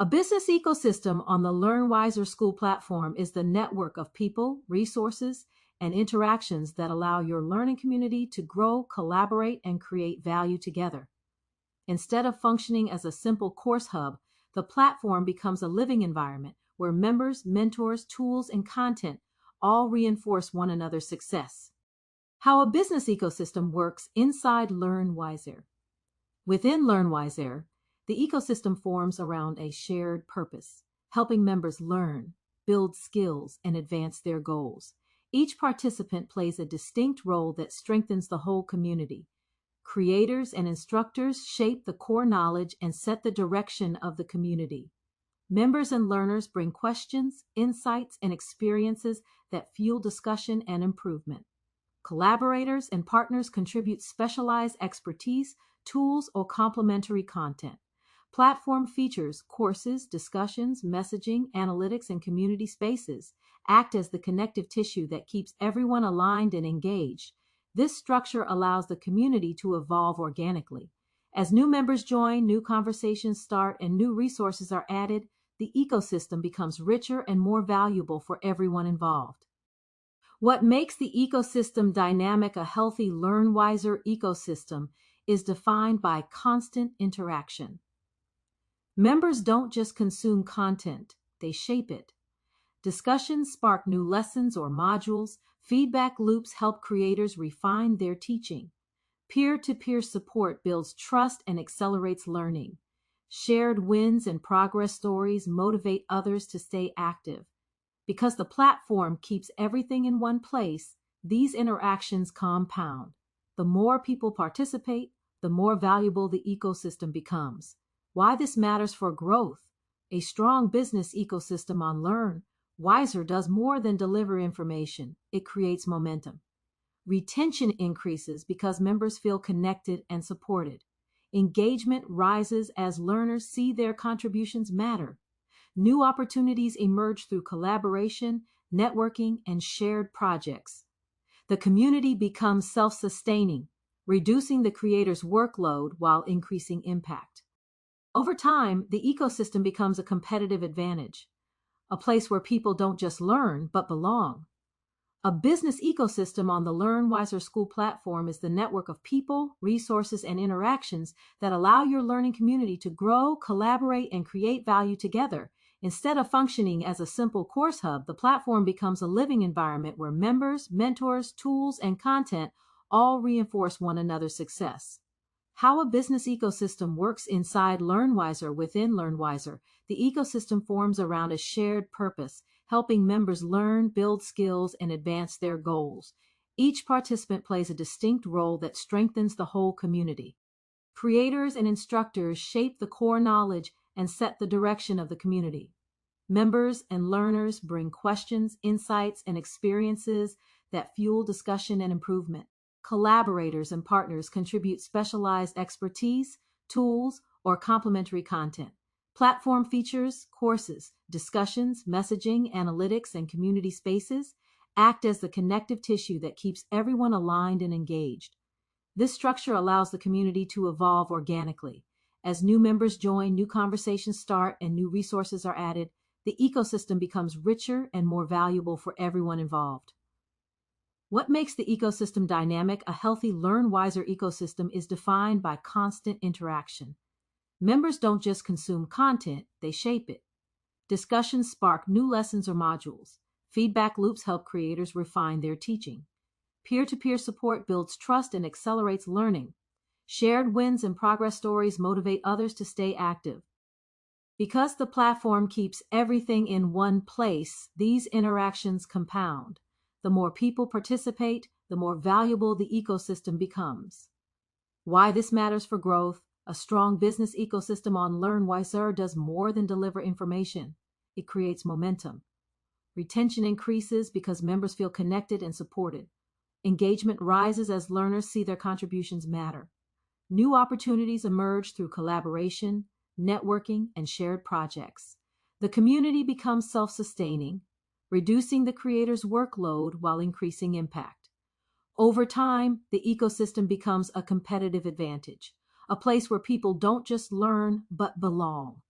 A business ecosystem on the Learn Wiser School platform is the network of people, resources, and interactions that allow your learning community to grow, collaborate, and create value together. Instead of functioning as a simple course hub, the platform becomes a living environment where members, mentors, tools, and content all reinforce one another's success. How a business ecosystem works inside Learn Wiser. Within Learn Wiser, the ecosystem forms around a shared purpose, helping members learn, build skills, and advance their goals. Each participant plays a distinct role that strengthens the whole community. Creators and instructors shape the core knowledge and set the direction of the community. Members and learners bring questions, insights, and experiences that fuel discussion and improvement. Collaborators and partners contribute specialized expertise, tools, or complementary content. Platform features, courses, discussions, messaging, analytics, and community spaces act as the connective tissue that keeps everyone aligned and engaged. This structure allows the community to evolve organically. As new members join, new conversations start, and new resources are added, the ecosystem becomes richer and more valuable for everyone involved. What makes the ecosystem dynamic a healthy Learn Wiser ecosystem is defined by constant interaction. Members don't just consume content, they shape it. Discussions spark new lessons or modules. Feedback loops help creators refine their teaching. Peer-to-peer support builds trust and accelerates learning. Shared wins and progress stories motivate others to stay active. Because the platform keeps everything in one place, these interactions compound. The more people participate, the more valuable the ecosystem becomes. Why this matters for growth. A strong business ecosystem on Learn Wiser does more than deliver information. It creates momentum. Retention increases because members feel connected and supported. Engagement rises as learners see their contributions matter. New opportunities emerge through collaboration, networking, and shared projects. The community becomes self-sustaining, reducing the creator's workload while increasing impact. Over time, the ecosystem becomes a competitive advantage, a place where people don't just learn, but belong. A business ecosystem on the Learn Wiser School platform is the network of people, resources, and interactions that allow your learning community to grow, collaborate, and create value together. Instead of functioning as a simple course hub, the platform becomes a living environment where members, mentors, tools, and content all reinforce one another's success. How a business ecosystem works inside Learn Wiser. Within Learn Wiser, the ecosystem forms around a shared purpose, helping members learn, build skills, and advance their goals. Each participant plays a distinct role that strengthens the whole community. Creators and instructors shape the core knowledge and set the direction of the community. Members and learners bring questions, insights, and experiences that fuel discussion and improvement. Collaborators and partners contribute specialized expertise, tools, or complementary content. Platform features, courses, discussions, messaging, analytics, and community spaces act as the connective tissue that keeps everyone aligned and engaged. This structure allows the community to evolve organically. As new members join, new conversations start, and new resources are added, the ecosystem becomes richer and more valuable for everyone involved. What makes the ecosystem dynamic? A healthy Learn Wiser ecosystem is defined by constant interaction. Members don't just consume content, they shape it. Discussions spark new lessons or modules. Feedback loops help creators refine their teaching. Peer-to-peer support builds trust and accelerates learning. Shared wins and progress stories motivate others to stay active. Because the platform keeps everything in one place, these interactions compound. The more people participate, the more valuable the ecosystem becomes. Why this matters for growth. A strong business ecosystem on Learn Wiser does more than deliver information. It creates momentum. Retention increases because members feel connected and supported. Engagement rises as learners see their contributions matter. New opportunities emerge through collaboration, networking, and shared projects. The community becomes self-sustaining, reducing the creator's workload while increasing impact. Over time, the ecosystem becomes a competitive advantage, a place where people don't just learn, but belong.